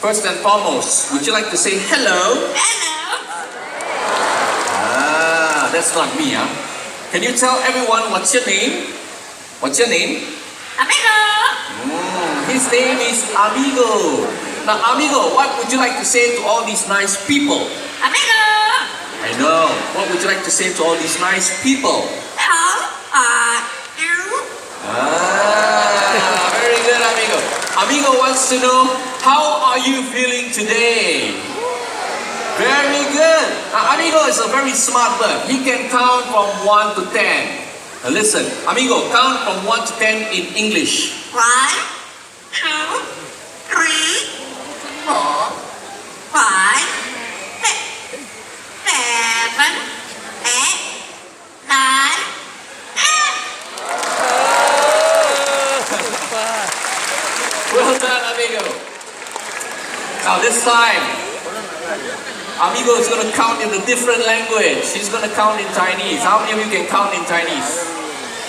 First and foremost, would you like to say hello? Hello. Ah, that's not me, huh? Can you tell everyone what's your name? What's your name? Amigo. His name is Amigo. Now, Amigo, what would you like to say to all these nice people? Amigo. I know. What would you like to say to all these nice people? How are you? Ah, very good, Amigo. Amigo wants to know, how are you feeling today? Very good. Now, Amigo is a very smart bird. He can count from 1 to 10. Now, listen, Amigo, count from 1 to 10 in English. 1, 2, 3, 4, 5, 6, 7, 8, 9, 10. Well done, Amigo. Now this time, Amigo is going to count in a different language. He's going to count in Chinese. How many of you can count in Chinese?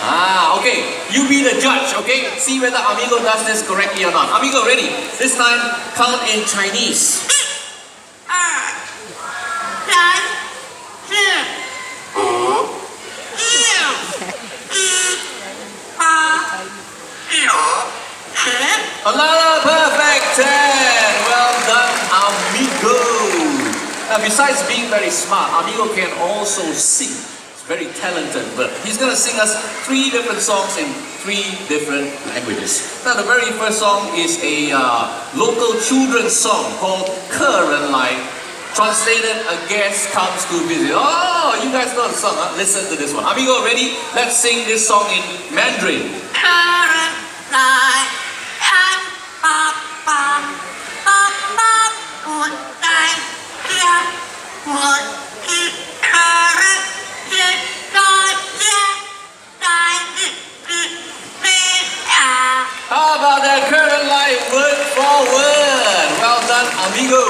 Ah, okay. You be the judge, okay? See whether Amigo does this correctly or not. Amigo, ready? This time, count in Chinese. 2, 3, 4, 5, 6, 7. Another perfect 10. Well done, Amigo. Now, besides being very smart, Amigo can also sing. He's very talented, but he's going to sing us 3 different songs in 3 different languages. Now, the very first song is a local children's song called 客人来. Translated, a guest comes to visit. Oh, you guys know the song, huh? Listen to this one. Amigo, ready? Let's sing this song in Mandarin. 客人来看爸爸，爸爸不在家，我的客人只在家，在日子里啊。 How about that current line, word for word? Well done, amigo.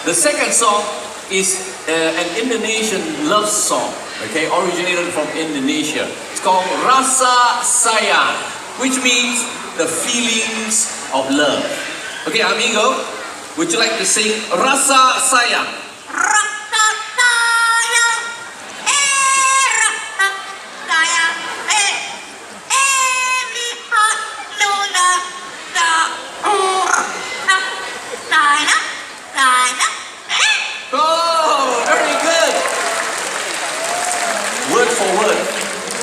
The second song is an Indonesian love song, okay, originated from Indonesia. It's called Rasa Sayang, which means the feelings of love. Okay, amigo, would you like to sing Rasa Sayang? Rasa sayang, rasa sayang, lihat Luna sayang, sayang. Oh, very good. Word for word.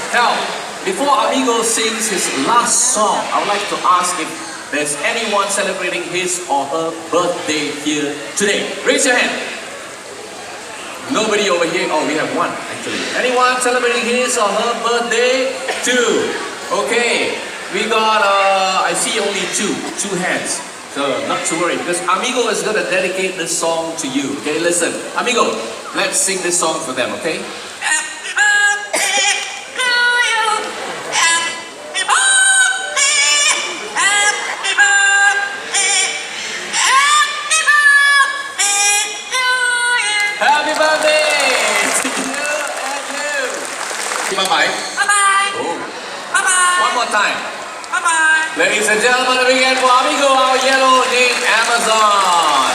Now, before Amigo sings his last song, I would like to ask if there's anyone celebrating his or her birthday here today. Raise your hand. Nobody over here. Oh, we have one actually. Anyone celebrating his or her birthday? 2. Okay. We got, I see only 2 hands. So, not to worry, because Amigo is going to dedicate this song to you. Okay, listen. Amigo, let's sing this song for them, okay? Happy birthday to you. Happy birthday. Happy birthday. Happy birthday to you. Happy birthday to you and you. Bye-bye. Bye-bye. Oh, Bye-bye. one more time. Bye-bye. Ladies and gentlemen, a big hand for Amigo, our yellow named Amazon.